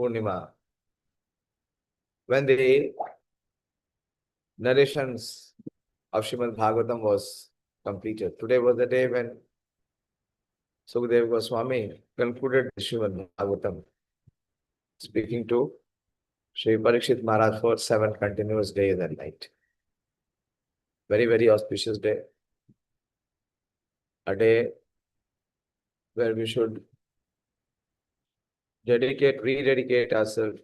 Purnima, when the narrations of Srimad Bhagavatam was completed. Today was the day when Sukadeva Goswami concluded Srimad Bhagavatam, speaking to Sri Parikshit Maharaj for 7 continuous days and night. Very, very auspicious day. A day where we should rededicate ourselves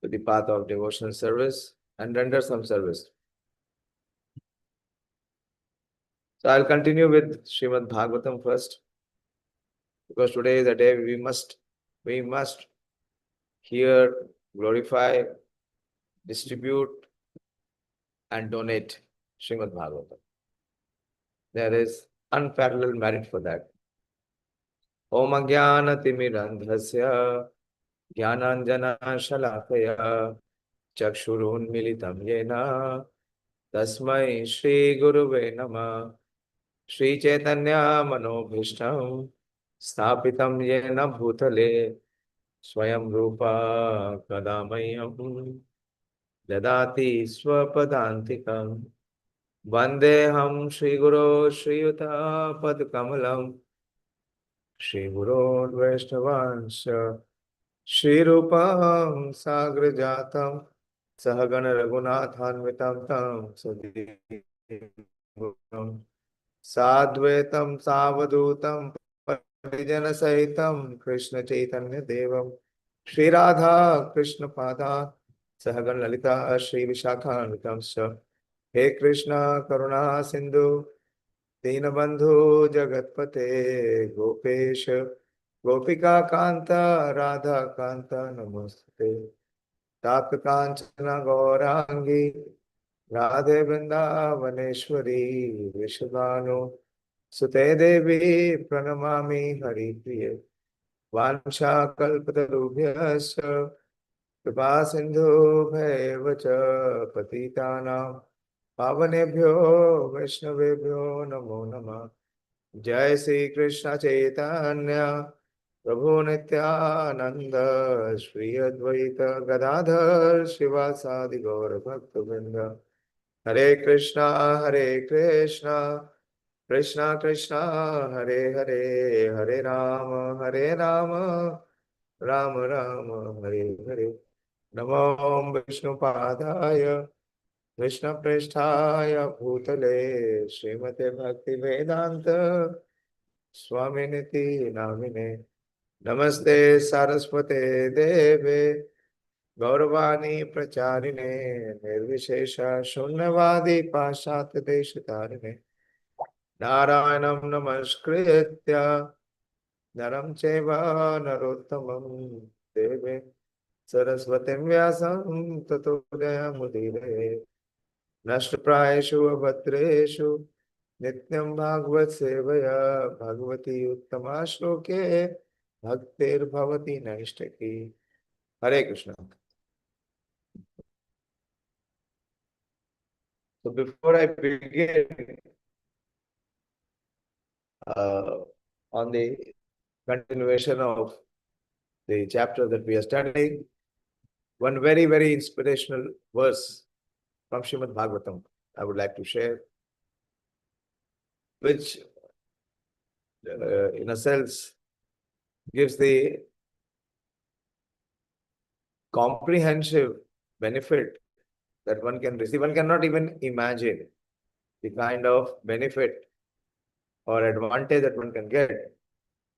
to the path of devotional service and render some service. So I'll continue with Srimad Bhagavatam first, because today is a day we must hear, glorify, distribute and donate Srimad Bhagavatam. There is unparalleled merit for that. Om Ajnana Timirandhasya Jnananjana Shalakaya Chakshurun Militam Yena Tasmai Shri Guruve Namah Shri Chaitanya Manobhishtam Sthapitam Yena Bhutale Swayam Rupa Kadamayam Dadati Swapadantikam Vandeham Shri Guru Shri Yuta Padkamalam Shri Guru Vaishnavansya Shri Rupam Sagrajatam Sahagana Raghunathanvitam Tam Sadhivam Sadvaitam Savadutam Parijana Sahitam Krishna Chaitanya Devam Shri Radha Krishna Pada Sahagan Lalita Shri Vishakhanvitam Sha He Krishna Karuna Sindhu Dinabandhu Jagatpate Gopesh Gopika Kanta Radha Kanta Namaste Tapta Kanchana Gaurangi Radhe Vrindavaneshwari Vishvanu Sute Devi Pranamami Hari Priye Vansha Kalpatarubhyasya Kripa Sindhu Bhaivacha Patitanam Pavanebhyo Vaishnavebhyo Namo Namah Jai Sri Krishna Chaitanya Prabhu Nityananda Shri Advaita Gadadhar Shivasadi Gaura Bhaktavinda Hare Krishna Krishna Krishna Hare Hare Hare Rama Rama Rama Hare Hare Namo Vishnu Padaya Krishna Prishthaya Bhutale Srimate Bhakti Vedanta Swaminiti Namine Namaste Saraswate Deve Gauravani Pracharine Nirvishesha Shunyavadi Pashat Deshatarine Narayanam Namaskritya Naram Cheva Narottamam Deve Saraswatim Vyasam Tato Jayamudire Nashtaprayeshu Abhatreshu Nityam Bhagavad Sevaya Bhagavati Uttama Shloke Bhaktir Bhavati Naishtaki. Hare Krishna. So before I begin on the continuation of the chapter that we are studying, one very, very inspirational verse from Srimad Bhagavatam I would like to share, which in a sense gives the comprehensive benefit that one can receive. One cannot even imagine the kind of benefit or advantage that one can get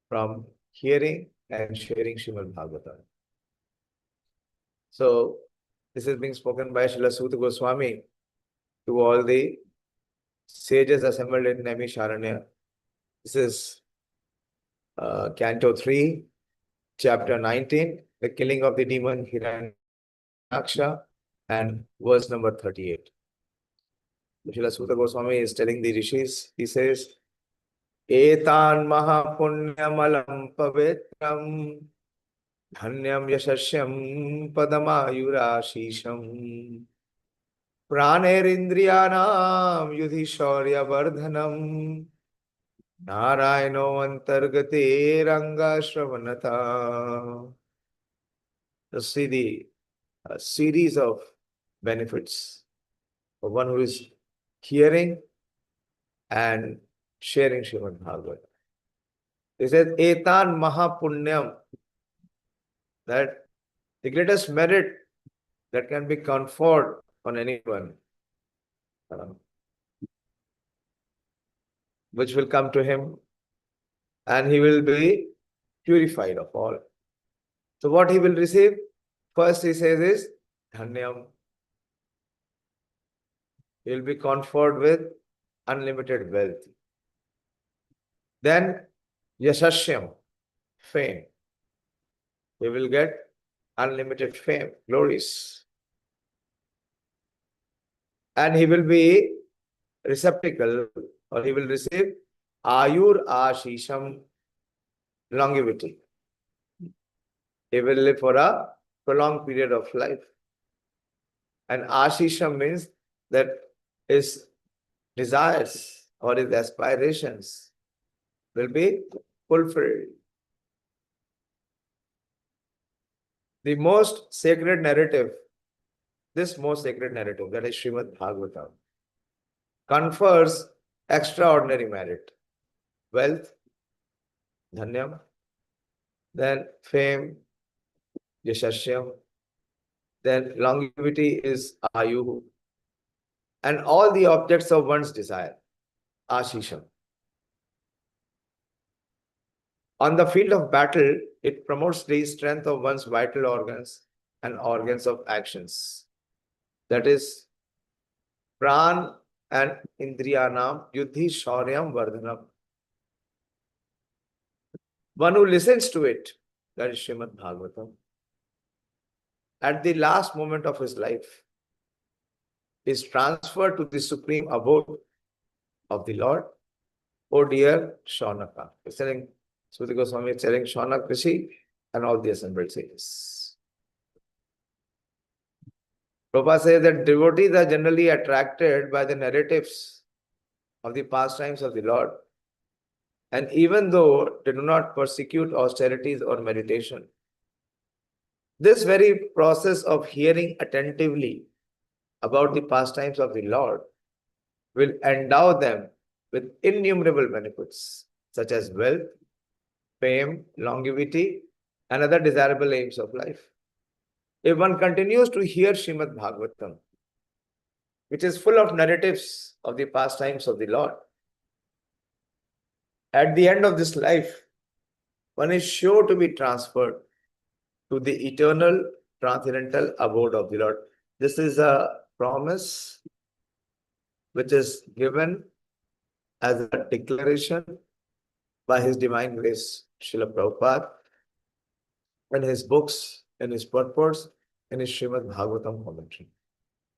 from hearing and sharing Srimad Bhagavatam. So this is being spoken by Sāci-Sutā Goswami to all the sages assembled in Naimisharanya. This is Canto 3, Chapter 19, the killing of the demon Hiranyaksha, and verse number 38. Sāci-Sutā Goswami is telling the rishis, he says, Etan mahapunyamalam pavitram Dhanyam yashashyam padamayurashisham Pranerindriyanam yudhi shaurya vardhanam Narayano antargate ranga shravanata. to see the series of benefits of one who is hearing and sharing Srimad Bhagavatam. He says, Etan Mahapunyam, that the greatest merit that can be conferred on anyone, which will come to him, and he will be purified of all. So what he will receive? First he says is Dhanyam. He will be conferred with unlimited wealth. Then Yashashyam, fame. He will get unlimited fame, glories. And he will be receptacle, or he will receive Ayur Ashisham, longevity. He will live for a prolonged period of life. And Ashisham means that his desires or his aspirations will be fulfilled. The most sacred narrative, this most sacred narrative, that is Srimad Bhagavatam, confers extraordinary merit, wealth, dhanyam, then fame, yashashyam, then longevity is ayuhu, and all the objects of one's desire, ashisham. On the field of battle, it promotes the strength of one's vital organs and organs of actions. That is, pran and indriyanam yuddhi shauryam vardhanam. One who listens to it, that is Srimad Bhagavatam, at the last moment of his life, is transferred to the supreme abode of the Lord. Oh dear Shaunaka. He's telling, Sutta Goswami is telling Shaunak Rishi and all the assembled sages. Prabhupada says that devotees are generally attracted by the narratives of the pastimes of the Lord. And even though they do not persecute austerities or meditation, this very process of hearing attentively about the pastimes of the Lord will endow them with innumerable benefits, such as wealth, fame, longevity, and other desirable aims of life. If one continues to hear Srimad Bhagavatam, which is full of narratives of the pastimes of the Lord, at the end of this life, one is sure to be transferred to the eternal transcendental abode of the Lord. This is a promise which is given as a declaration by His Divine Grace, Srila Prabhupada, in his books, in his purports, in his Srimad Bhagavatam commentary,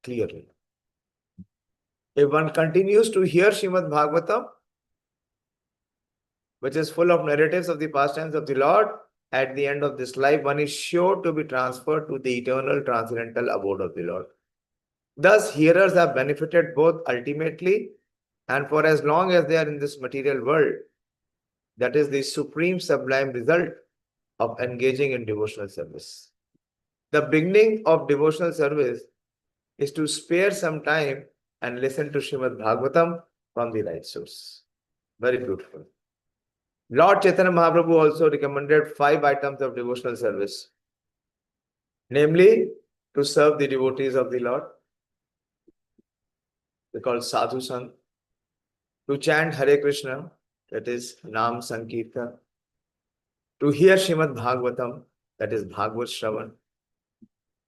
clearly. If one continues to hear Srimad Bhagavatam, which is full of narratives of the pastimes of the Lord, at the end of this life, one is sure to be transferred to the eternal transcendental abode of the Lord. Thus, hearers are benefited both ultimately and for as long as they are in this material world. That is the supreme sublime result of engaging in devotional service. The beginning of devotional service is to spare some time and listen to Srimad Bhagavatam from the right source. Very beautiful. Lord Chaitanya Mahaprabhu also recommended 5 items of devotional service, namely to serve the devotees of the Lord. They call Sadhu Sang, to chant Hare Krishna, that is Nam Sankirtan, to hear Srimad Bhagavatam, that is Bhagavad Shravan,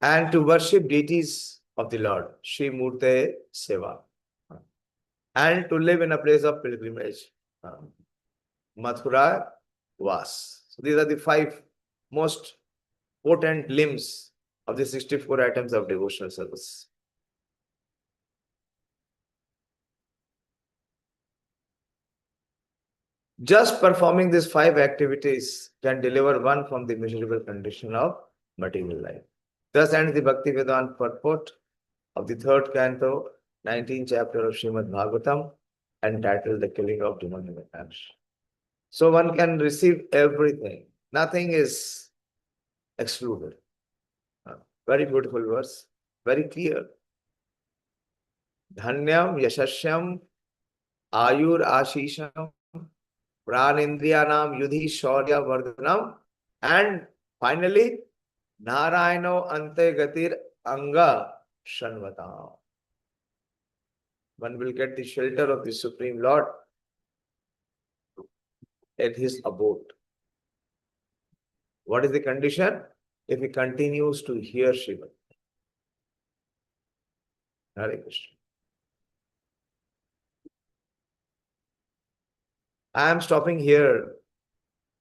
and to worship deities of the Lord, Shri Murte Seva, and to live in a place of pilgrimage, Mathura Vas. So these are the 5 most potent limbs of the 64 items of devotional service. Just performing these 5 activities can deliver one from the miserable condition of material life. Thus ends the Bhakti Vedanta purport of the 3rd canto, 19th chapter of Srimad Bhagavatam, entitled The Killing of Demon Nimitans. So one can receive everything. Nothing is excluded. Very beautiful verse, very clear. Dhanyam yashashyam ayur ashisham pranindriyanam yudhi shaurya vardhanam, and finally narayano ante gatir anga shanvatam. One will get the shelter of the Supreme Lord at his abode. What is the condition? If he continues to hear Srimad. Hare Krishna. I am stopping here,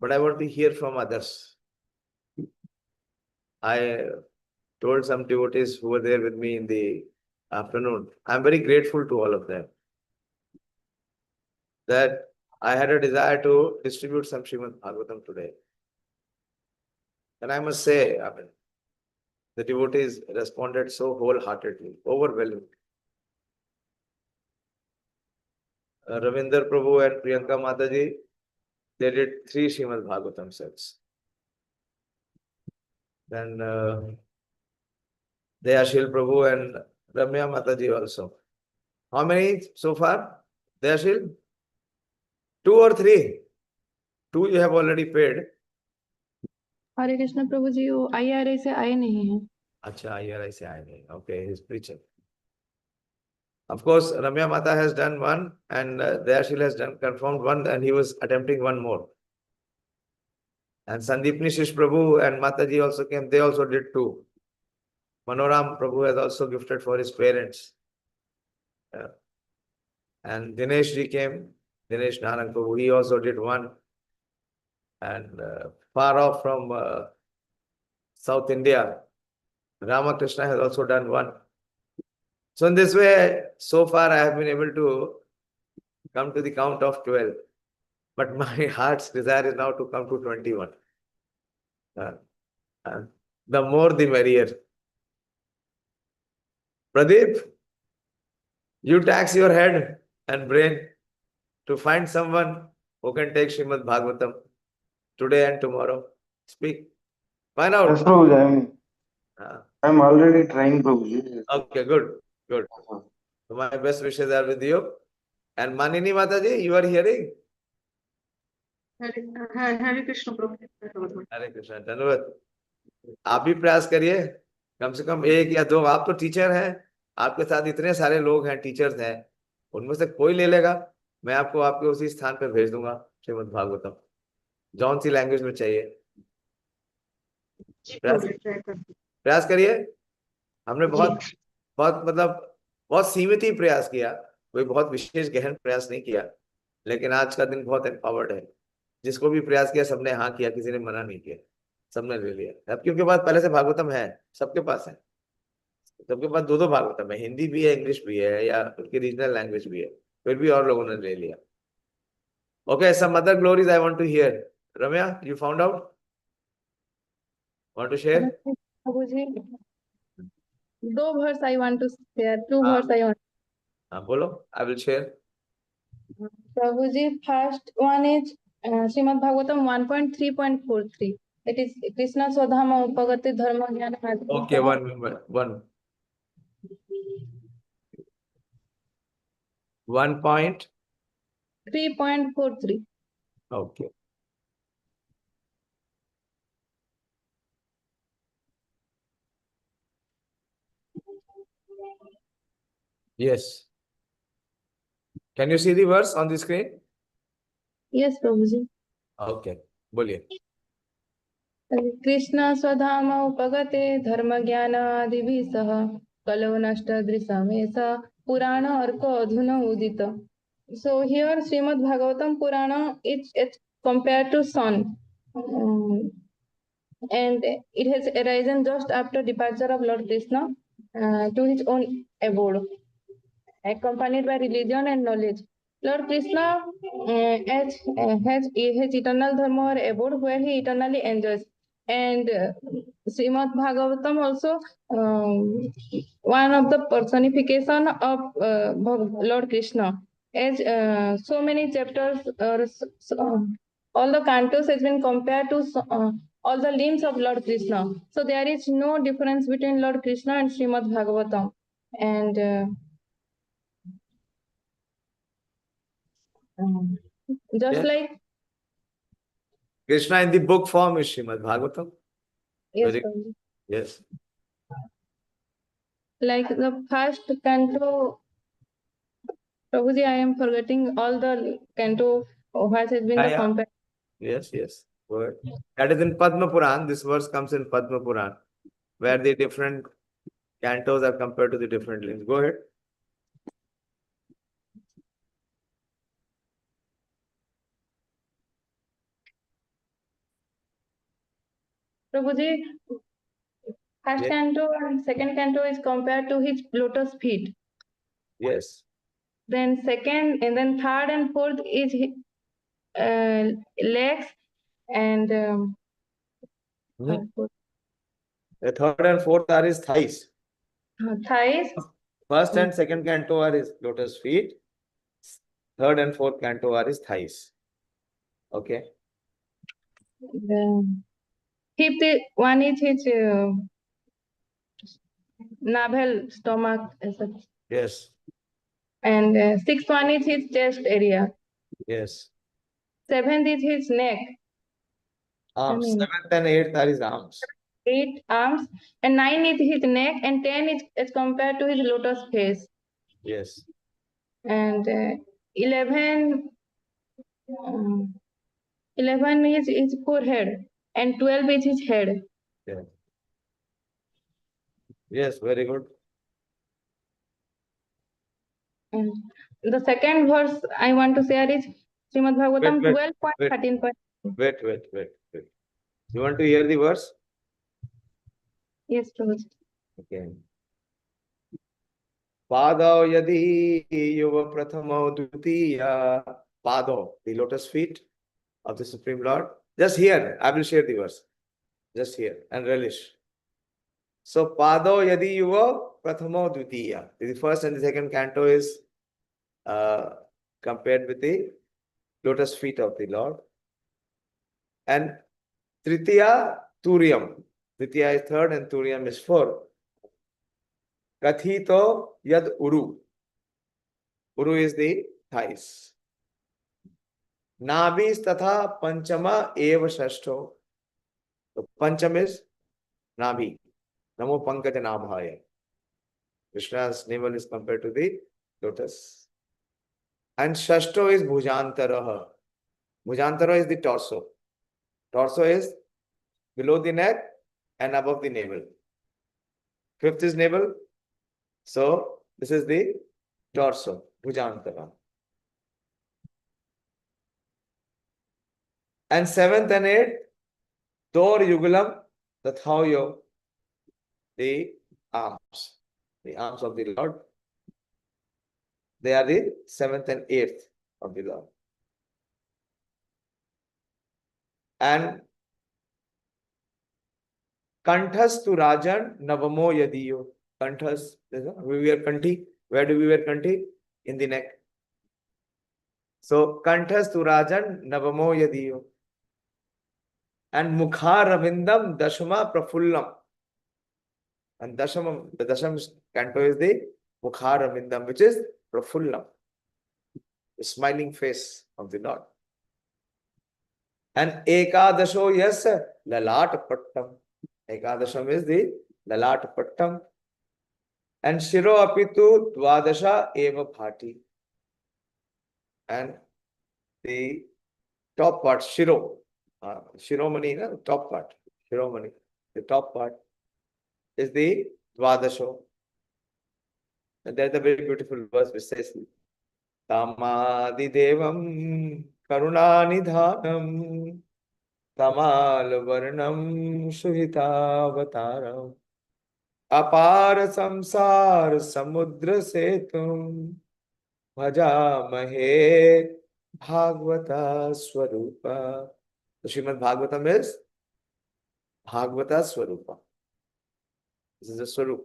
but I want to hear from others. I told some devotees who were there with me in the afternoon, I am very grateful to all of them that I had a desire to distribute some Srimad Bhagavatam today. And I must say, I mean, the devotees responded so wholeheartedly, overwhelming. Ravinder Prabhu and Priyanka Mataji, they did 3 Srimad Bhagavatam sets. Then Dayāśīl Prabhu and Ramya Mataji also. How many so far? Dayāśīl? 2 or 3? 2 you have already paid. हरे कृष्ण प्रभु जी, वो IRA से आए नहीं हैं। अच्छा, IRA से आए नहीं. Okay, he's preaching. Of course, Ramya Mata has done 1 and Dayāśīl has done confirmed 1, and he was attempting 1 more. And Sandeepni Shish Prabhu and Mataji also came, they also did 2. Manoram Prabhu has also gifted for his parents. And Dinesh ji came, Dinesh Nanak Prabhu, he also did 1. And far off from South India, Ramakrishna has also done 1. So in this way, so far I have been able to come to the count of 12. But my heart's desire is now to come to 21. The more the merrier. Pradeep, you tax your head and brain to find someone who can take Srimad Bhagavatam today and tomorrow. Speak. Find out. Yes, Prabhuji, I'm already trying, Prabhuji. Okay, good. Good. So my best wishes are with you. And Manini Mataji, you are hearing? हरे कृष्ण प्रभु। हरे कृष्ण, धन्यवाद। आप भी प्रयास करिए, कम से कम 1 या 2। आप तो teacher हैं, आपके साथ इतने सारे लोग हैं, टीचर्स हैं, उनमें से कोई ले लेगा, मैं आपको आपके उसी स्थान पर भेज दूंगा श्रीमद् भागवतम, जौन सी लैंग्वेज में चाहिए। प्रयास करिए। हमने बहुत सीमित ही प्रयास किया, कोई बहुत विशेष गहन प्रयास नहीं किया, लेकिन आज का दिन बहुत एम्पावर्ड है। जिसको भी प्रयास किया सबने हाँ किया, किसी ने मना नहीं किया, सबने ले लिया। अब क्योंकि पास पहले से भागवतम है, सबके पास है, सबके पास 2-2 भागवतम है, हिंदी भी है, इंग्लिश भी है, या उनकी रीजनल लैंग्वेज भी है, फिर भी और लोगों ने ले लिया। Okay, some other glories I want to hear. Ramya, you found out? Want to share? Prabhu ji, 2 verse I want to share, 2 verse I want. हाँ बोलो, I will share. Prabhu ji, first one is Srimad Bhagavatam 1.3.43. It is Krishna Swadhama Upagati Dharma Jnana. Okay, one. 1.3.43. Okay. Yes. Can you see the verse on the screen? Yes, Prabhu ji. Okay, बोलिए। कृष्ण स्वधाम उपगते धर्म ज्ञान आदिभिः सह कलौ नष्ट दृश्यमेष पुराण अर्क अधुना उदित. So here Srimad Bhagavatam Purana, it's compared to sun, and it has arisen just after departure of Lord Krishna to his own abode, accompanied by religion and knowledge. Lord Krishna has eternal dharma or abode where he eternally enjoys. And Srimad Bhagavatam also one of the personification of Lord Krishna. As so many chapters, all the cantos has been compared to all the limbs of Lord Krishna. So there is no difference between Lord Krishna and Srimad Bhagavatam. And just Yes. like Krishna in the book form is Srimad Bhagavatam. yes, Very- Prabhuji. Yes. Like the first canto, Prabhuji, I am forgetting all the canto what has been the Yeah. compared. Yes, yes. Word. That is in Padma Puran. This verse comes in Padma Puran, where the different cantos are compared to the different limbs. Go ahead. Prabhuji, first Yes. canto and second canto is compared to his lotus feet. Yes. Then second and then third and fourth is his, legs and The third and fourth are his thighs. thighs. First and second canto are his lotus feet. Third and fourth canto are his thighs. Okay. The fifth one is his navel, stomach, Yes. and sixth one is his chest area. Yes. Seventh is his neck. Arms. I mean, Seventh and eighth are his arms. 8 arms, and 9 is his neck, and 10 is compared to his lotus face, Yes. and 11 um, 11 is his forehead, and 12 is his head. Yeah. Yes. Very good. And the second verse I want to share is Srimad Bhagavatam Wait. 12.13. Wait. You want to hear the verse? Yes, Prabhuji. Okay. Pado yadi yuva prathamo dutiya. Pado, the lotus feet of the Supreme Lord. Just here, I will share the verse. Just here and relish. So, Pado yadi yuva prathamo dutiya. The first and the second canto is compared with the lotus feet of the Lord. And Tritiya Turyam. Tritiya is third and Turyam is fourth. Kathito yad uru. Uru is the thighs. Nabis tatha panchama eva shashto. So pancham is Nabi. Namo pankaj nabhaya. Krishna's navel is compared to the lotus. And shashto is bhujantaraha. Bhujantara is the torso. Torso is below the neck and above the navel. Fifth is navel. So this is the torso, bhujantara. And seventh and eighth, Dor Yugulam, the Thauyo, the arms of the Lord. They are the seventh and eighth of the Lord. And Kanthas to Rajan Navamo Yadiyo. Kanthas, we wear kanthi. Where do we wear kanthi? In the neck. So Kanthas to Rajan Navamo Yadiyo. And Mukha Ravindam Dashama Prafullam. And the Dasham canto is the Mukha Ravindam, which is Prafullam, the smiling face of the Lord. And Ekadasho, yes, Lalat Pattam. Ekadasham is the Lalat Pattam. And Shiro Apitu Dwadasha Eva Bhati. And the top part, Shiro. Shiromani, no? Top part. Shiromani. The top part is the Dwadasho. And there's a very beautiful verse which says, Tamadi Devam Karunanidhanam Tamal Varnam Shuhitavataram Apar Samsar Samudra Setum Bhajamahe Bhagavata Swarupa. The Srimad Bhagavatam is Bhagavata Swarupa. This is the Swarup.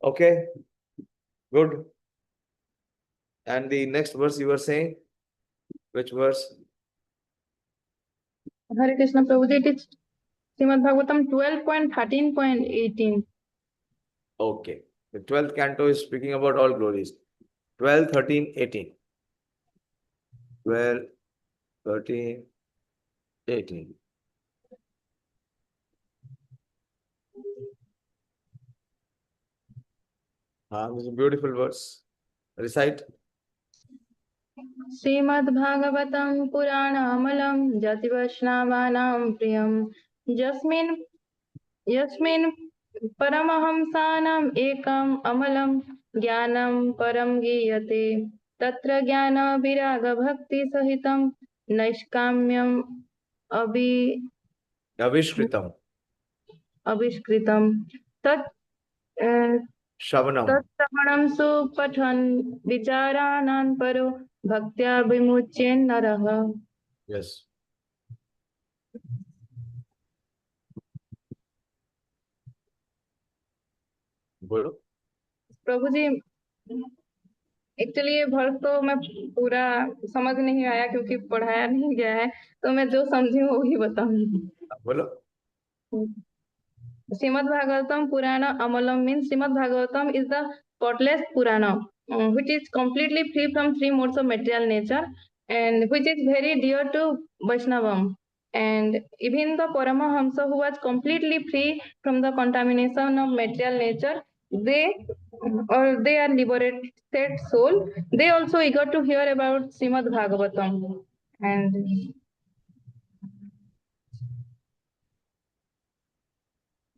Okay, good. And the next verse you were saying? Which verse? Hare Krishna Prabhuji, it is Srimad Bhagavatam 12.13.18. Okay. The 12th canto is speaking about all glories. 12, 13, 18. 12, 13, 18. This is a beautiful verse. Recite. श्रीमद्भागवतं पुराणामलं जतिवैष्णवानां प्रियं यस्मिन् परमहंसानाम् एकम् अमलं ज्ञानं परं गीयते तत्र ज्ञानविरागभक्तिसहितं नैष्काम्यम् Avishkritam. अविष्कृतं तत् Shavanam. तत्श्रवणं सुपठन् विचाराणां परो भक्त्या विमुच्येन् नरः. Yes. बोलो. प्रभु जी एक्चुअली ये वर्ष तो मैं पूरा समझ नहीं आया क्योंकि पढ़ाया नहीं गया है, तो मैं जो समझी हूँ वही बताऊंगी. बोलो. Srimad Bhagavatam Purana Amalam means Srimad Bhagavatam is the spotless Purana, which is completely free from three modes of material nature and which is very dear to Vaishnavam. And even the Paramahamsa who was completely free from the contamination of material nature, they are liberated soul. They also eager to hear about Srimad Bhagavatam. And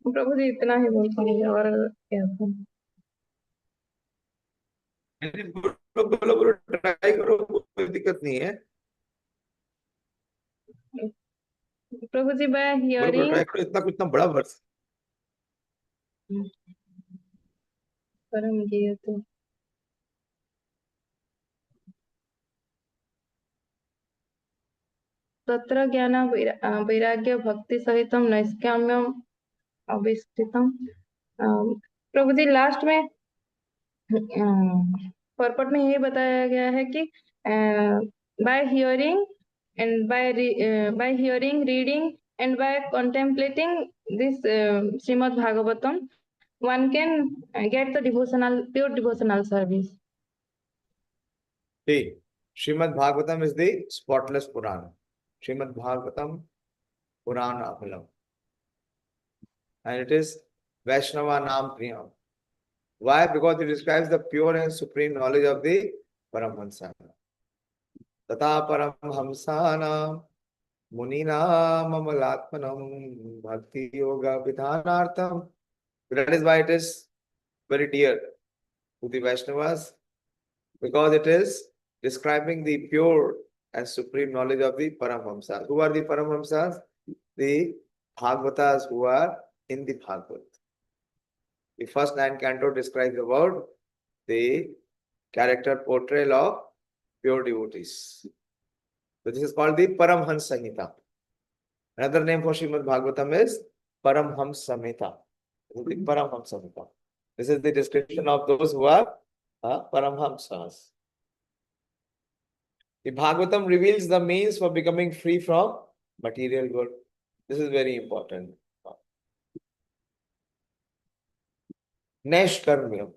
प्रभु जी इतना ही बोल पाएंगे और क्या. बोलो बोलो try करो, कोई दिक्कत नहीं है. प्रभु जी by बोलो hearing ट्राई करो, इतना बड़ा वर्ष. परम गीयते तत्र ज्ञान वैराग्य भक्ति सहितम नैष्काम्यम अविष्कृतम. प्रभु जी लास्ट में पर्पट में यही बताया गया है कि by hearing and by hearing reading and by contemplating this Srimad Bhagavatam one can get the pure devotional service. See, Srimad Bhagavatam is the spotless Purana. Srimad Bhagavatam Purana Amalam. And it is Vaishnava Nam Priyam. Why? Because it describes the pure and supreme knowledge of the Paramhansa. Tata Paramhamsanam Muninam Amalatmanam Bhakti Yoga Vidhanartham. That is why it is very dear to the Vaishnavas, because it is describing the pure and supreme knowledge of the Paramhamsas. Who are the Paramhamsas? The Bhagavatas who are in the Bhagavad. The first 9 canto describes about the character portrayal of pure devotees. So this is called the Paramhans Samhita. Another name for Srimad Bhagavatam is Paramhams Samhita. The Paramhams Samhita. This is the description of those who are Paramhamsas. The Bhagavatam reveals the means for becoming free from material world. This is very important. Naishkarmyam.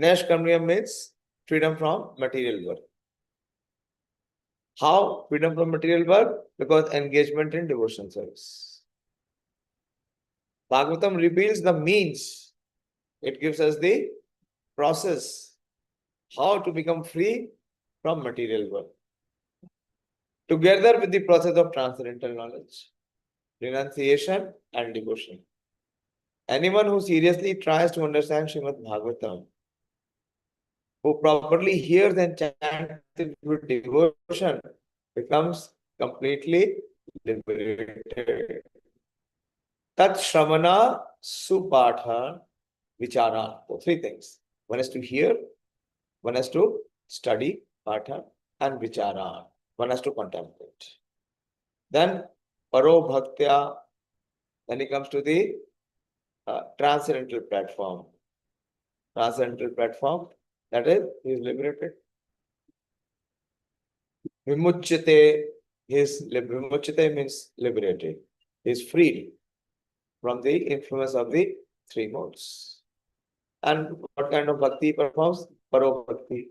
Naishkarmyam means freedom from material world. How freedom from material world? Because engagement in devotion service. Bhagavatam reveals the means. It gives us the process. How to become free from material world. Together with the process of transcendental knowledge, renunciation and devotion. Anyone who seriously tries to understand Srimad Bhagavatam, who properly hears and chants with devotion, becomes completely liberated. Tat Shravana Supatha Vichara. So 3 things. One is to hear, one is to study, Patha, and Vichara. One has to contemplate. Then Paro Bhaktya. Then he comes to the transcendental platform. Transcendental platform, that is, he is liberated. Vimuchyate, Vimuchyate means liberated. He is freed from the influence of the three modes. And what kind of bhakti he performs? Paro bhakti.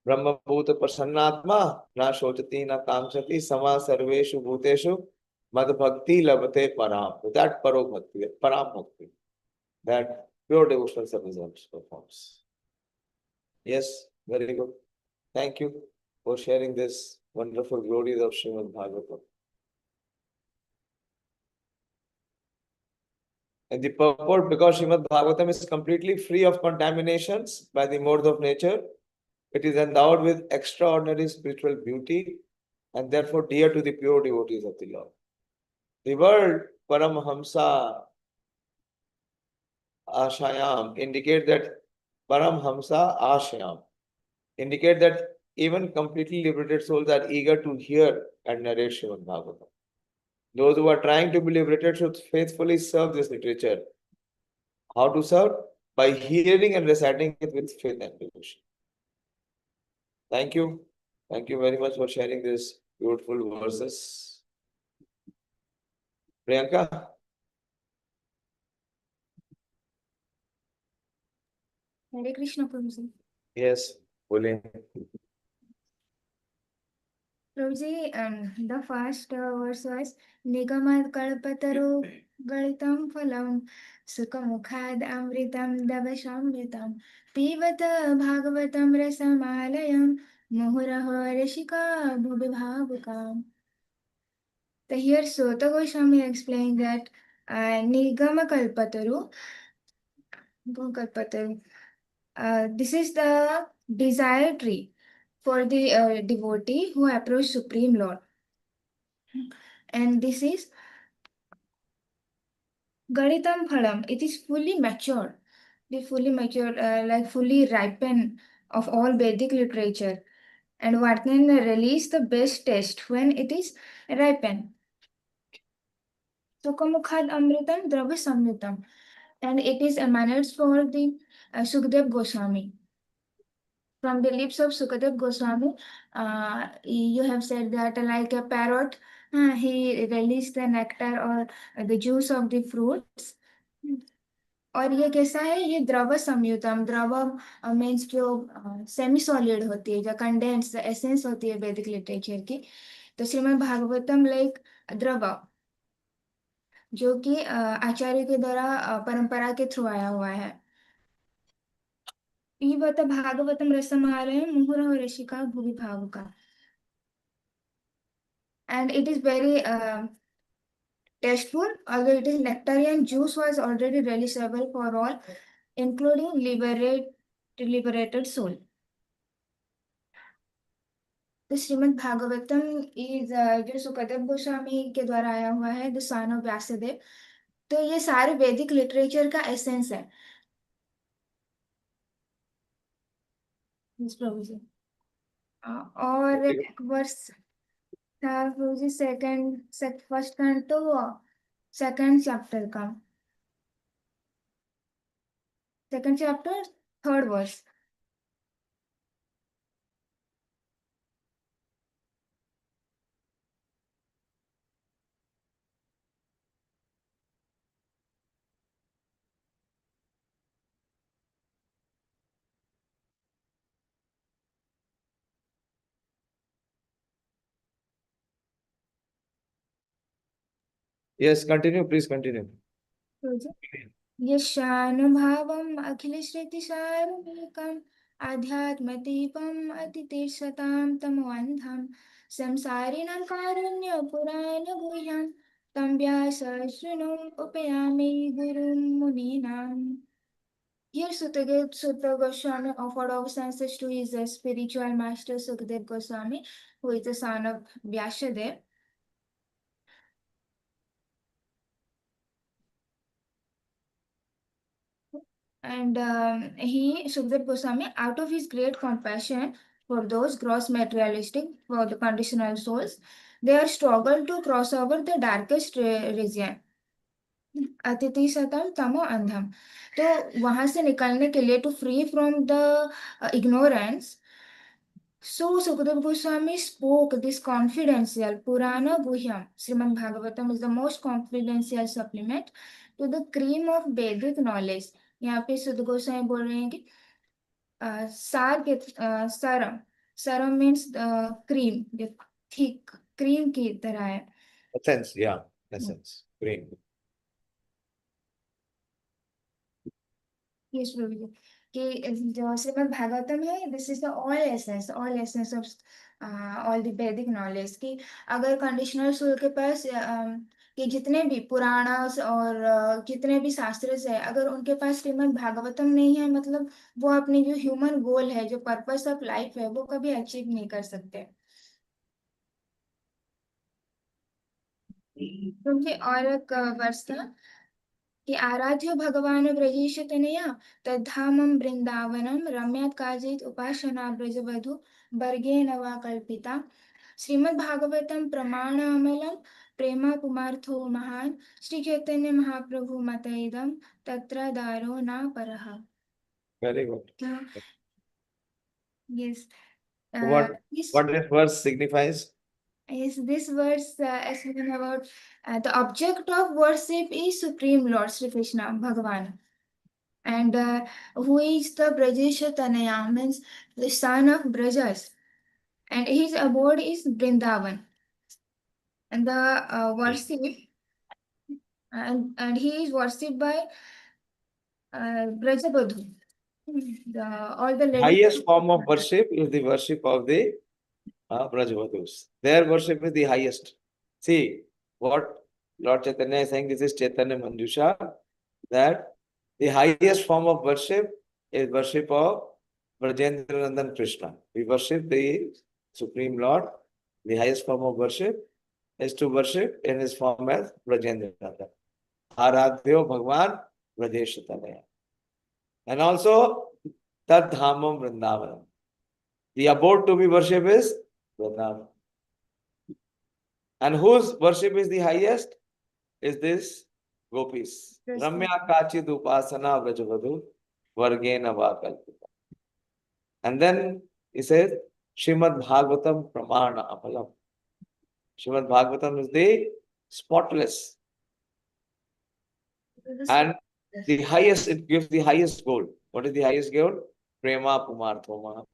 Brahma bhuta prasannatma na shocati na kamchati sama sarveshu bhuteshu mad bhakti labate param. That paro bhakti, that param bhakti, that pure devotional service also performs. Yes, very good. Thank you for sharing this wonderful glories of Srimad Bhagavatam. And the purport, because Srimad Bhagavatam is completely free of contaminations by the modes of nature, it is endowed with extraordinary spiritual beauty and therefore dear to the pure devotees of the Lord. The word Paramhamsa Ashayam indicate that Paramhamsa Ashayam indicate that even completely liberated souls are eager to hear and narrate Srimad Bhagavatam. Those who are trying to be liberated should faithfully serve this literature. How to serve? By hearing and reciting it with faith and devotion. Thank you. Thank you very much for sharing these beautiful verses. Priyanka? Hare Krishna, Prabhuji. Yes, Puli. Prabhuji, the first verse was Nigamad Kalpataro Galitam Phalam Sukhamukhad Amritam Davashamritam Pivata Bhagavatam Rasamalayam Muhuraho Rishika Bhubibhavukam. So here Sota Goswami explained that Nigama Kalpataru, this is the desire tree for the devotee who approach Supreme Lord. And this is Garitam Phalam. It is fully matured. It is fully matured, like fully ripened of all Vedic literature. And what can release the best taste when it is ripened. Sukhamukhad Amritam Dravya Samyutam. And it is emanates for the Sukdev Goswami. From the lips of Sukadev Goswami, you have said that like a parrot, he released the nectar or the juice of the fruits. और ये कैसा है, ये द्रव संयुतम, द्रव means जो semi solid होती है, जो कंडेंस एसेंस होती है वैदिक लिटरेचर की, तो श्रीमद् भागवतम लाइक द्रव, जो कि आचार्य के द्वारा परंपरा के थ्रू आया हुआ है. पीबत भागवतम रसमालयम मुहुरः ऋषिका भुवि भावुका. And it is very tasteful, although it is nectarian juice was already releasable for all, including liberated soul. तो श्रीमद् भागवतम इज जो सुखदेव गोस्वामी के द्वारा आया हुआ है, द सन ऑफ व्यासदेव. तो ये सारे वैदिक लिटरेचर का एसेंस है. प्रभु जी. और एक वर्ष था Prabhu ji, first canto second chapter का, second chapter third verse. Yes, continue, please continue. यशानुभावम् अखिलश्रुतिसारमेकम् आध्यात्मदीपम् अतितीर्षतां तमोऽन्धं संसारिणां कारुण्यपुराणगुह्यं तं व्यासशृणुम् उपयामि गुरुं मुनीनाम्. Here Sutta Goswami offered obeisances to his spiritual master Sukadeva Goswami, who is the son of Vyasadeva. And Sukadeva Goswami, out of his great compassion for those gross materialistic, for the conditional souls, they are struggled to cross over the darkest region. अतिथि सतम तमो अंधम. तो वहां से निकलने के लिए, to free from the ignorance, So Sukadeva Goswami spoke this confidential Purana Guhyam. Srimad Bhagavatam is the most confidential supplement to the cream of Vedic knowledge. यहाँ पे सुध गोस्वामी बोल रहे हैं कि सार के सरम सरम मीन्स क्रीम जो थिक क्रीम की तरह है. Essence, yeah, essence, green. Yes, प्रभु जी कि जो श्रीमद् भागवतम है this is the all essence of all the वैदिक नॉलेज कि अगर कंडीशनल सोल के पास कि जितने भी पुराणास और जितने भी शास्त्र है अगर उनके पास श्रीमद् भागवतम नहीं है मतलब वो अपनी जो ह्यूमन गोल है जो पर्पस ऑफ लाइफ है वो कभी अचीव नहीं कर सकते. क्योंकि और एक वर्ष था कि आराध्य भगवान ब्रजेश तनया तद्धामं वृंदावनम रम्यात् काचित् उपासना ब्रजवधु वर्गेण वा कल्पिता. श्रीमद् भागवतम प्रमाण अमलम प्रेमा पुमार्थो महान श्री चैतन्य महाप्रभु मतइदम तत्र दारो न परः. Very good. Yes. What this verse signifies? Yes, this verse explains about the object of worship is Supreme Lord Sri Krishna Bhagavan. And who is the Brajesha Tanaya, means the son of Brajas. And his abode is Vrindavan. And the worship, and he is worshipped by Brajabadhu. All the ladies. Highest form of worship is the worship of the Brajavadus. Their worship is the highest. See, what Lord Chaitanya is saying, this is Chaitanya Manjusha, that the highest form of worship is worship of Brajendra Nandan Krishna. We worship the Supreme Lord. The highest form of worship is to worship in his form as Brajendra Nandan. Aradhyo Bhagwan Brajeshatanaya. And also Tad Dhamam Vrindavanam. The abode to be worshipped is Vrindavan. And whose worship is the highest? Is this gopis. Ramya Kachid Upasana Vrajavadhu Vargena Vakalpita. And then he says, Srimad Bhagavatam Pramana Amalam. Srimad Bhagavatam is the spotless. And the highest, it gives the highest goal. What is the highest goal? Prema Pumarthoma.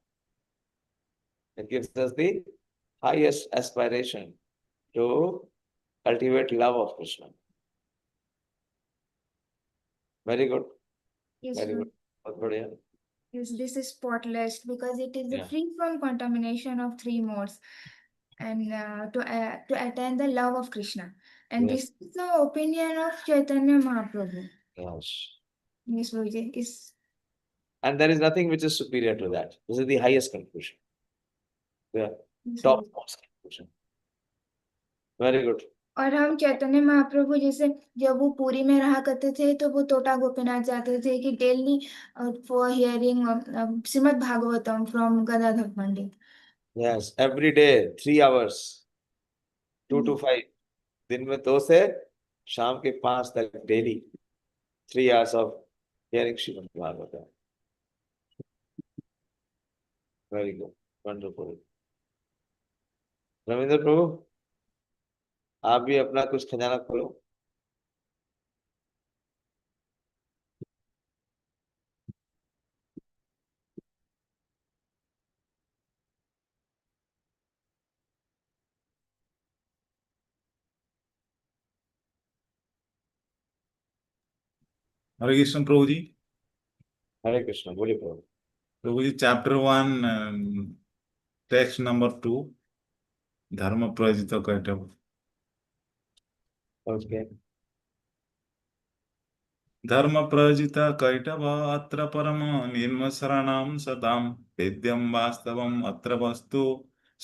It gives us the highest aspiration to cultivate love of Krishna. Very good. Yes, Very good. yes, this is spotless because it is Yeah. free from contamination of three modes and to attain the love of Krishna. And Yes. this is the opinion of Chaitanya Mahaprabhu. Yes. Yes, Guruji, is And there is nothing which is superior to that. This is the highest conclusion. The yes, Guruji. topmost conclusion. Very good. और हम चैतन्य महाप्रभु जैसे जब वो पुरी में रहा करते थे तो वो टोटा गोपीनाथ जाते थे कि daily for hearing Shrimad Bhagavatam from Gadadhar Pandit. Yes, every day, 3 hours, 2 to 5. दिन में 2 से शाम के 5 तक daily, 3 hours of hearing Srimad Bhagavatam. Very good, wonderful. Ravindra प्रभु, आप भी अपना कुछ खजाना खोलो. हरे कृष्ण प्रभु जी. हरे कृष्ण, बोलिए प्रभु. प्रभु जी, चैप्टर 1, टेक्स्ट नंबर 2, धर्म प्रयोजित कैटभ. Okay. धर्म प्रयोजित कैटभ अत्र परम निर्मशरणं सदां वेद्यं वास्तवम् अत्र वस्तु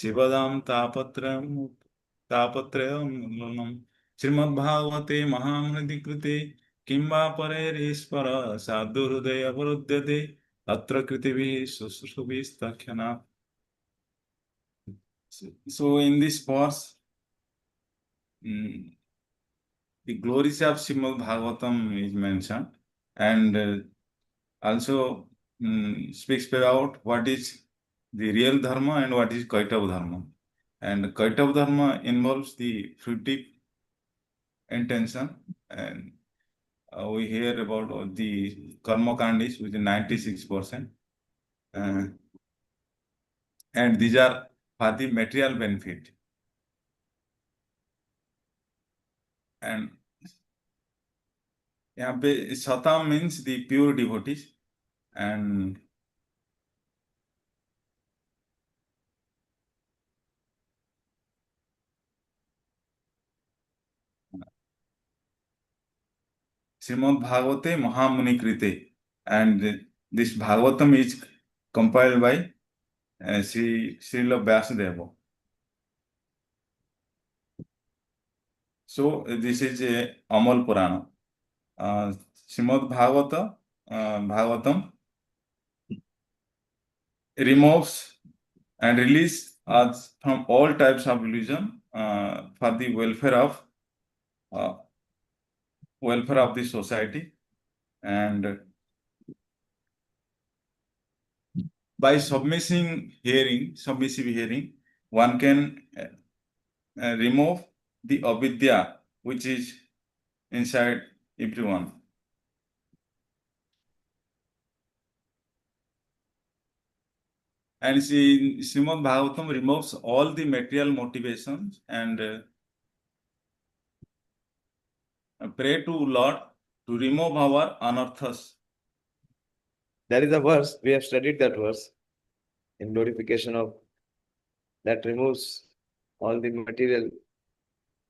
शिवदां तापत्रयमूलम्. श्रीमद्भागवते महामृदि कृते किं वा परेरीश्वर साधुहृदय अवरुध्यते अत्र कृतिभिः शुश्रूषुभिस्तख्यनात्. So in this verse, the glories of Srimad Bhagavatam is mentioned, and also speaks about what is the real dharma and what is Kaitav dharma. And Kaitav dharma involves the fruitive intention, and we hear about the karma kandis with 96%, and these are for the material benefit. And यहाँ पे सता means the pure devotees, and Srimad Bhagavate Mahamuni Krite, and this Bhagavatam is compiled by Srila Vyasadeva. So this is a Amal Purana. Srimad Bhagavatam removes and release us from all types of illusion for the welfare of the society, and by submissive hearing, one can remove the avidya which is inside everyone. And Srimad Bhagavatam removes all the material motivations, and pray to Lord to remove our anarthas. That is the verse. We have studied that verse in glorification of that removes all the material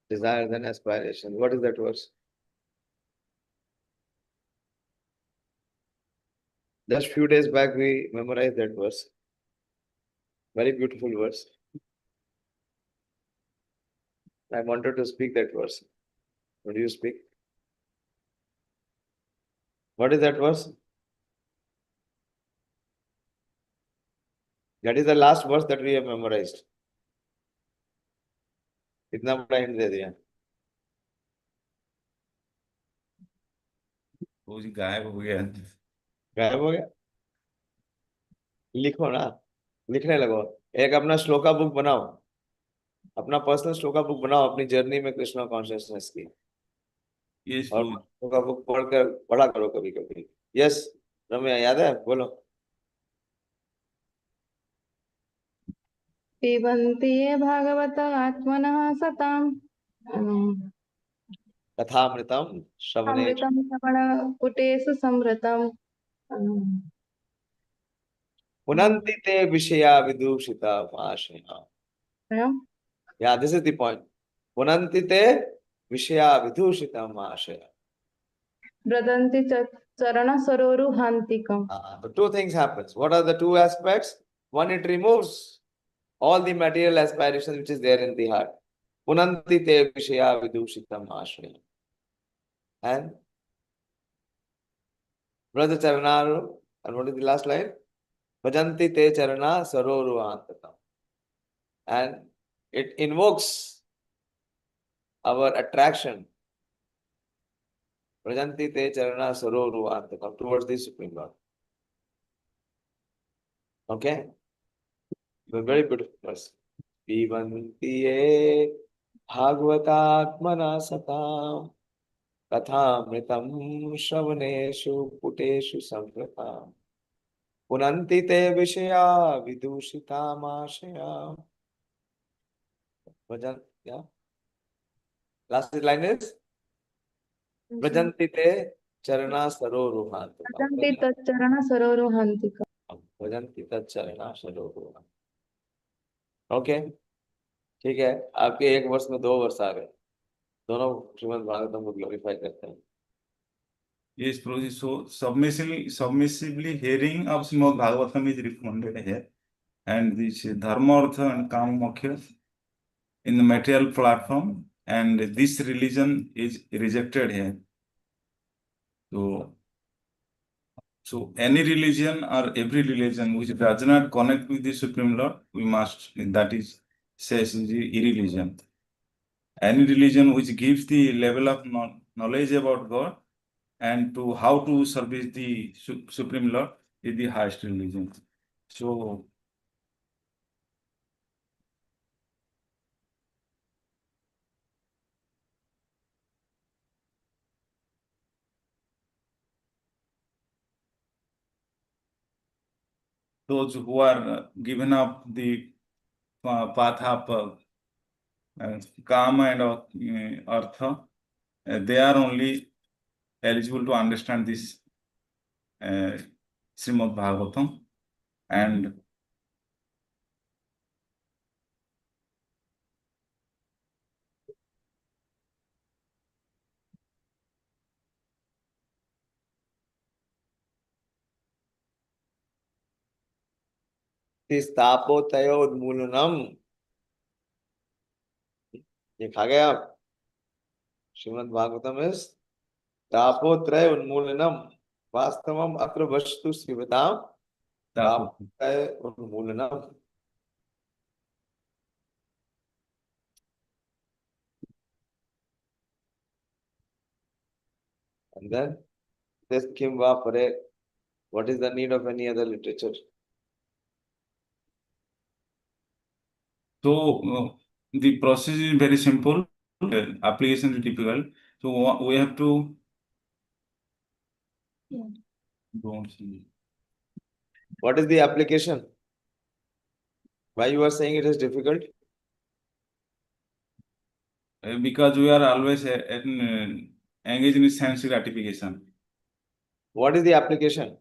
desires and aspirations. What is that verse? Just few days back we memorized that verse. Very beautiful verse. I wanted to speak that verse. What do you speak? What is that verse? That is the last verse that we have memorized. इतना बड़ा hint दे दिया. वो जी गायब हो गया. गायब हो गया. लिखो ना, लिखने लगो. एक अपना श्लोका बुक बनाओ, अपना पर्सनल श्लोका बुक बनाओ अपनी जर्नी में कृष्णा कॉन्शियसनेस की. Yes, और श्लोका बुक पढ़कर पढ़ा करो कभी कभी. यस रम्या, याद है? बोलो. पिबन्ति ये भागवत आत्मनः सताम् कथामृतम श्रवणे अमृतं श्रवणपुटेषु संवृतम् पुनन्ति ते विषया विदूषिता आशया. Yeah, this is the point. Punanti te vishaya vidhushita ashaya. ब्रदन्ति चरण सरोरुहान्तिकम्. The two things happens. What are the two aspects? One, it removes all the material aspirations which is there in the heart. Punanti te vishaya vidhushita ashaya. And Brother Charanaru, and what is the last line? Bhajanti te charana saroruhantakam. And it invokes our attraction. Bhajanti te charana saroruhantakam, towards the Supreme Lord. Okay? A very beautiful verse. Pibanti ye bhagavatatmana satam kathamritam shavaneshu puteshu sampratam punanti te vishaya vidushitam ashaya. Bhajan, yeah. Last line is Bhajanti te charana saroruhantakam. ब्रदन्ति तच्चरण सरोरुहान्तिकम्. Bhajanti te charana saroruhantakam. Okay, ठीक है. आपके एक वर्ष में 2 वर्ष आ गए. दोनों श्रीमद् भागवतम को ग्लोरीफाई करते हैं. yes, Prabhuji. So submissively hearing of Srimad Bhagavatam is recommended here, and this dharma, artha, and kama moksha in the material platform, and this religion is rejected here. So any religion or every religion which does not connect with the Supreme Lord, we must, that is, says is irreligion. Any religion which gives the level of knowledge about God and to how to service the Supreme Lord is the highest religion. So those who are given up the path of Kama and Artha, they are only eligible to understand this Srimad Bhagavatam. And This तापोतयो उन्मूलनम, ये खा गए आप? Shrimad Bhagavatam is तापोत्रय उन्मूलनम वास्तवम अत्र वस्तु शिवताम तापोत्रय उन्मूलनम. And then this Kim Va Pare, what is the need of any other literature? so the process is very simple, application is difficult. So we have to don't see. What is the application? Why you are saying it is difficult? Because we are always engaged in sense gratification. What is the application?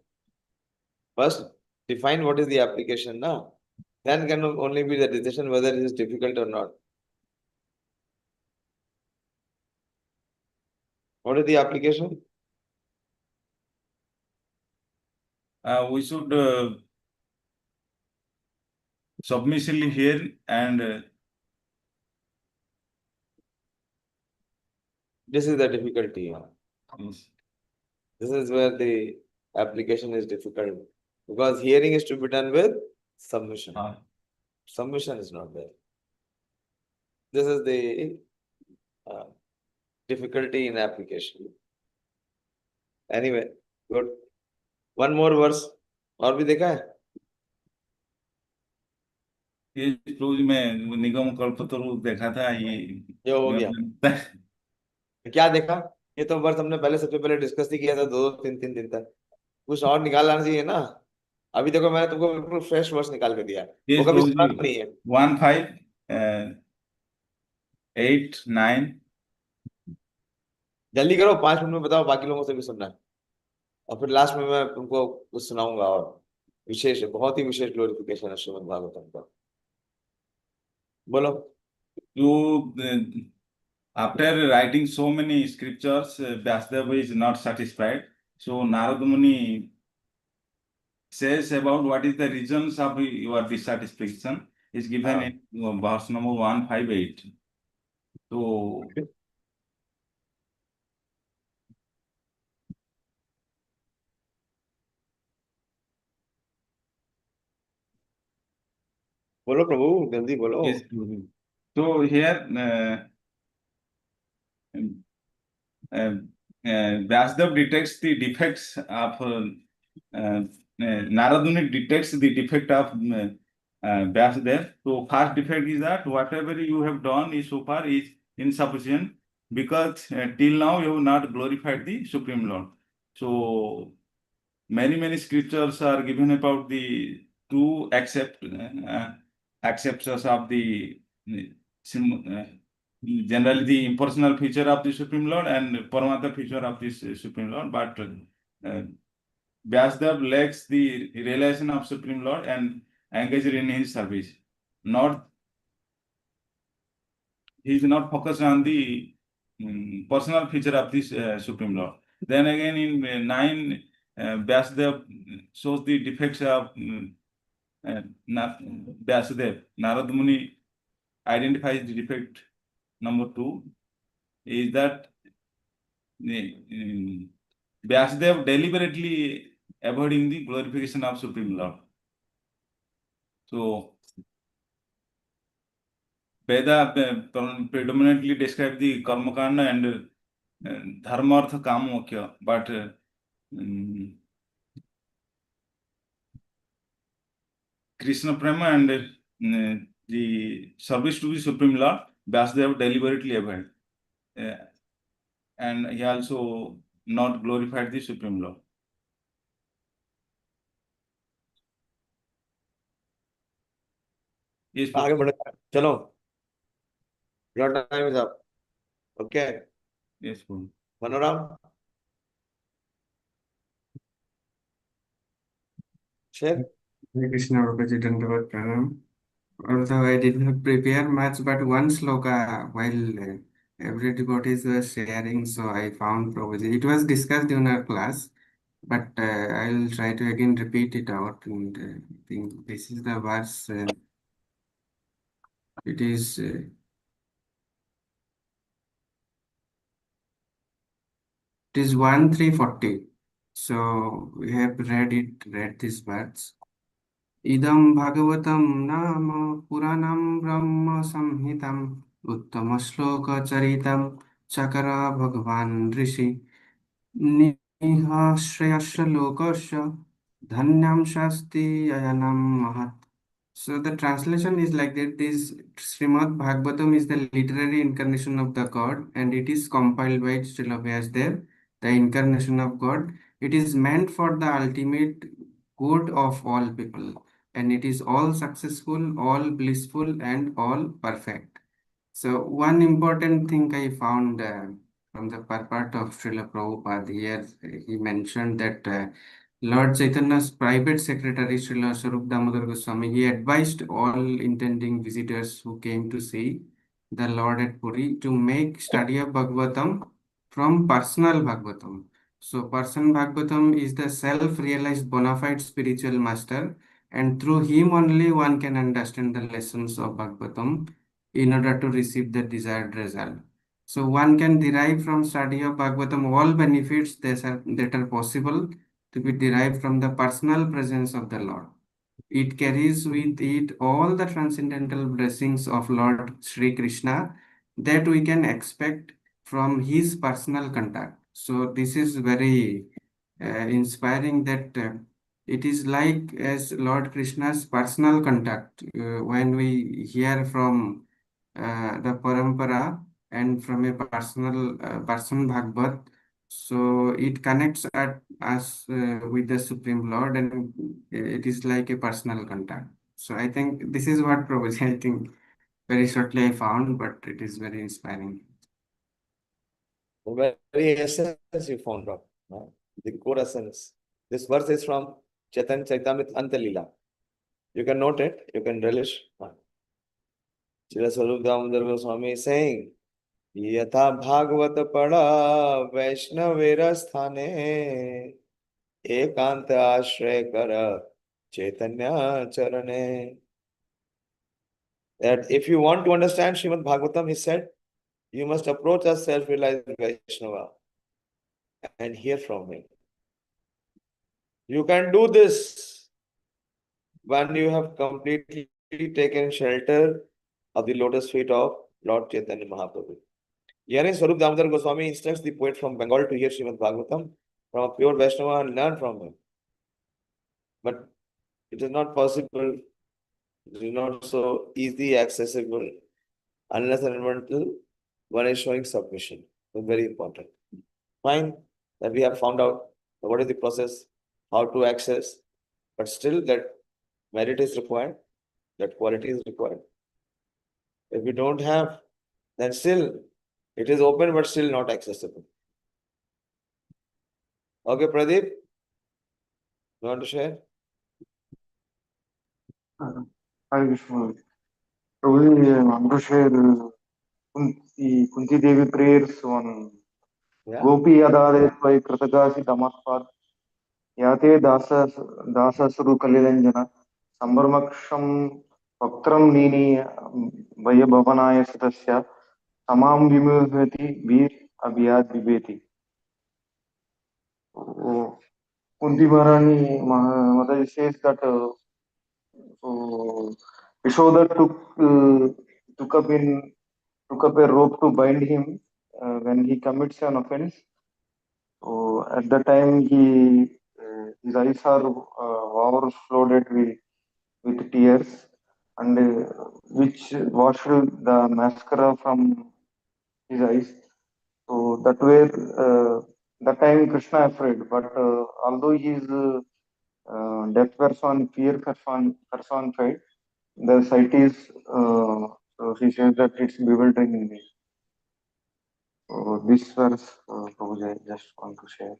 First, define what is the application now. Then can only be the decision whether it is difficult or not. What is the application? We should submissively hear and This is the difficulty. yes. This is where the application is difficult. Because hearing is to be done with submission. Submission is not there. This is the difficulty in application. Anyway, good. One more verse. और भी देखा है? ये close में निगम कल्पतरु देखा था ये हो गया. क्या देखा? ये तो वर्ष हमने पहले सबसे पहले डिस्कस ही किया था 2-3 दिन तक. कुछ और निकालना चाहिए ना. अभी देखो मैंने तुमको बिल्कुल फ्रेश वर्स निकाल के दिया. वो कभी सुना नहीं है. 1, 5, 8, 9. जल्दी करो, 5 मिनट में बताओ, बाकी लोगों से भी सुनना है. और फिर लास्ट में मैं तुमको कुछ सुनाऊंगा और विशेष, बहुत ही विशेष ग्लोरिफिकेशन है श्रीमद् भागवतम का. बोलो. After writing so many scriptures, Vyasdeva is not satisfied. So Narada Muni says about what is the reasons of your dissatisfaction is given in verse number 158. So बोलो प्रभु, जल्दी बोलो. yes, so here Vyasdeva detects the defects of Narada Muni detects the defect of Vyasdeva. So first defect is that whatever you have done is so far is insufficient because till now you have not glorified the Supreme Lord. So many scriptures are given about the two acceptors of the generally the impersonal feature of the Supreme Lord and Paramatma feature of this Supreme Lord, but Vyasdeva lacks the realization of Supreme Lord and engaged in his service. He is not focused on the personal feature of this Supreme Lord. Then again in 9, Vyasdeva shows the defects of Vyasdeva. Narada Muni identifies the defect number 2 is that Vyasdeva deliberately avoiding the glorification of Supreme Lord. So Veda predominantly describe the karma kanda and dharma artha kama moksha, but Krishna prema and the service to the Supreme Lord, Vyasdeva deliberately avoid, and he also not glorified the Supreme Lord. Yes, आगे बढ़ो चलो your time is up. Okay, yes, Prabhu. Manoram, share. Hare Krishna, Prabhuji, Dandavat Pranam. Although I did not prepare much, but one sloka while every devotees were sharing, so I found Prabhuji. It was discussed in our class, but I'll try to again repeat it out. And I think this is the verse. It is. It is 1340. So we have read these words. Idam Bhagavatam Nama Puranam Brahma Samhitam Uttama Shloka Charitam Chakara Bhagavan Rishi Nihashreyasya Lokasya Dhanyam Shasti Ayanam Mahat. So the translation is like that. This Srimad Bhagavatam is the literary incarnation of the God, and it is compiled by Srila Vyasdev, the incarnation of God. It is meant for the ultimate good of all people, and it is all successful, all blissful, and all perfect. So one important thing I found from the part of Srila Prabhupada here, he mentioned that Lord Chaitanya's private secretary, Srila Swarup Damodar Goswami, he advised all intending visitors who came to see the Lord at Puri to make study of Bhagavatam from personal Bhagavatam. So personal Bhagavatam is the self-realized bona fide spiritual master, and through him only one can understand the lessons of Bhagavatam in order to receive the desired result. So one can derive from study of Bhagavatam all benefits that are possible to be derived from the personal presence of the Lord. It carries with it all the transcendental blessings of Lord Sri Krishna that we can expect from his personal contact. So this is very inspiring that it is like as Lord Krishna's personal contact when we hear from the parampara and from a person Bhagavad. So it connects us with the Supreme Lord, and it is like a personal contact. So I think this is what Prabhuji, I think very shortly I found, but it is very inspiring. The very essence you found out, no? The core essence. This verse is from Chaitanya Charitamrita Antalila. You can note it, you can relish. Srila Swarup Damodar Goswami is saying, Yatha Bhagavata Pada Vaishnavera Sthane Ekanta Ashray Kara Chaitanya Charane. That if you want to understand Srimad Bhagavatam, he said, you must approach a self-realized Vaishnava and hear from him. You can do this when you have completely taken shelter of the lotus feet of Lord Chaitanya Mahaprabhu. Yani Swarup Damodar Goswami instructs the poet from Bengal to hear Srimad Bhagavatam from a pure Vaishnava and learn from him. But it is not possible, it is not so easy accessible unless and until one is showing submission. It's very important. Fine that we have found out what is the process, how to access, but still that merit is required, that quality is required. If we don't have, then still it is open but still not accessible. Okay, Pradeep, you want to share? Hare Krishna. Prabhuji, I want to share Kunti Devi prayers on Yeah. Gopi Adade by Kratagasi Damatpad Yate Dasasuru Kalilanjana Sambarmaksham Vaktram Nini Vaya Bhavanaya Satasya Samam Vimuhati Vir Abhyad Vibeti. Kunti Maharani Mataji says that Yashoda took up a rope to bind him when he commits an offense. So at the time his eyes are overflowed with tears, and which washed the mascara from his eyes. So that way, that time Krishna afraid, but although he is deaf person, fear personified, the site is, so she says that it's bewildering me. So this verse, Prabhuji, I just want to share.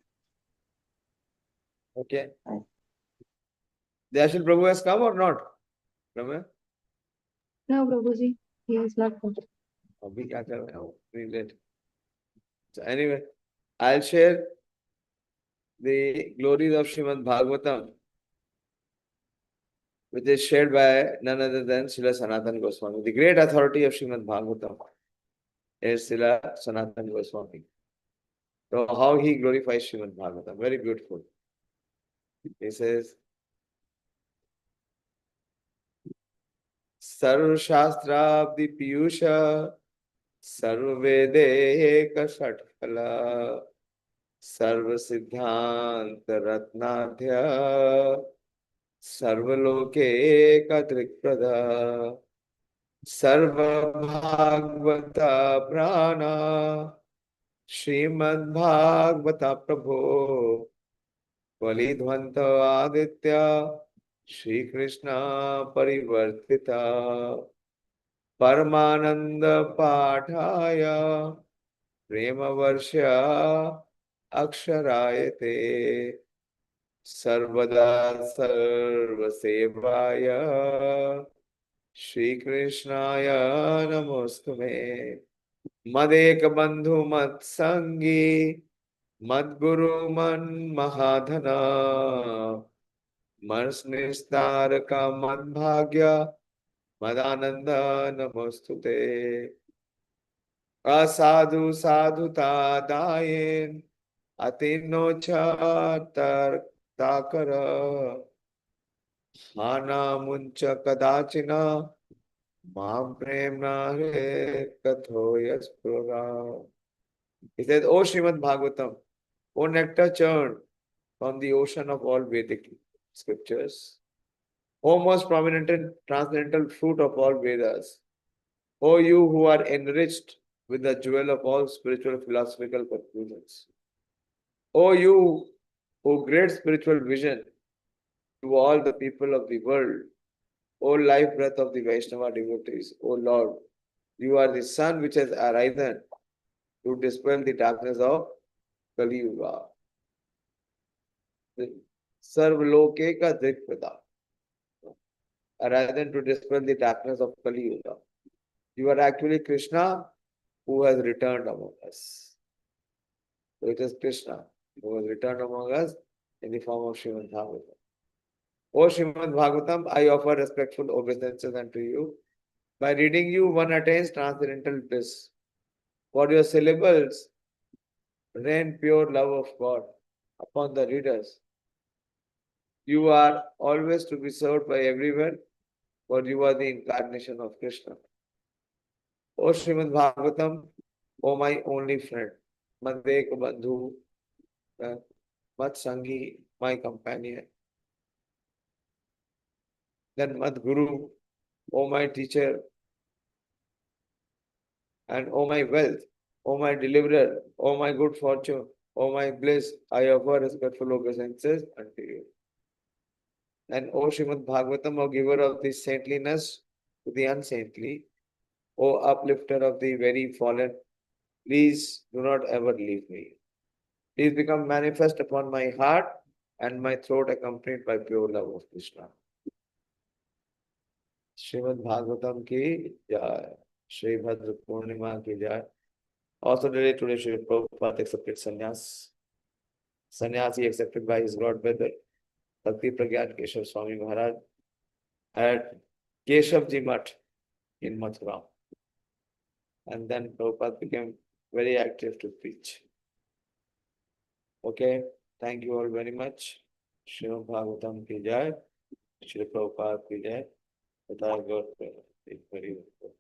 Okay. Thank Dayāśīl Prabhu has come or not? Ramya? No, Prabhuji, he has not come. अभी क्या कर रहे हो? Very late. So anyway, I'll share the glories of Srimad Bhagavatam, which is shared by none other than Srila Sanatana Goswami. The great authority of Srimad Bhagavatam is Srila Sanatana Goswami. So how he glorifies Srimad Bhagavatam, very beautiful. He says, Sarva Shastrabdi Piyusha Sarva Vedeka Shatphala Sarva Siddhanta Ratnadhya Sarvaloke Kadrikprada Sarva Bhagavata Prana Srimad Bhagavata Prabho Validvanta Aditya Shri Krishna Parivartita Paramananda Pathaya Prema Varsha Aksharayate Sarvada Sarva Sevaya Shri Krishnaya Namostume Madek Bandhu Mat Sangi Mad Guru Man Mahadhana Marsnistaraka Mad Bhagya Madananda Namostute Asadhu Sadhuta Dayen Atinocha Takara Hana Muncha Kadachina Mam Premna Hare Kathoyas Pura. He said, O Srimad Bhagavatam, O nectar churned from the ocean of all Vedic scriptures, O most prominent and transcendental fruit of all Vedas, O you who are enriched with the jewel of all spiritual philosophical conclusions, O you who great spiritual vision to all the people of the world, O life breath of the Vaishnava devotees, O Lord, you are the sun which has arisen to dispel the darkness of Kali Yuga. Sarvaloke ka Drikpada, arisen to dispel the darkness of Kali Yuga. You are actually Krishna who has returned among us. So it is Krishna who has returned among us in the form of Srimad Bhagavatam. O Srimad Bhagavatam, I offer respectful obeisances unto you. By reading you, one attains transcendental bliss. For your syllables rain pure love of God upon the readers. You are always to be served by everyone, for you are the incarnation of Krishna. O Srimad Bhagavatam, O my only friend, Madek Bandhu, Mat Sangi, my companion. Then Mad Guru, O my teacher, and O my wealth, O my deliverer, O my good fortune, O my bliss, I offer respectful obeisances unto you. And O Srimad Bhagavatam, O giver of the saintliness to the unsaintly, O uplifter of the very fallen, please do not ever leave me. Please become manifest upon my heart and my throat accompanied by pure love of Krishna. Srimad Bhagavatam ki jai. Shri Bhadra Purnima ki jai. Also today Sri Prabhupada accepted sannyas. Sannyas he accepted by his god brother Bhakti Pragyan Keshav Swami Maharaj at Keshavji Math in Mathura. And then Prabhupada became very active to preach. Okay, thank you all very much. Srimad Bhagavatam ki jai. Shri Prabhupada ki jai. Without God, very good.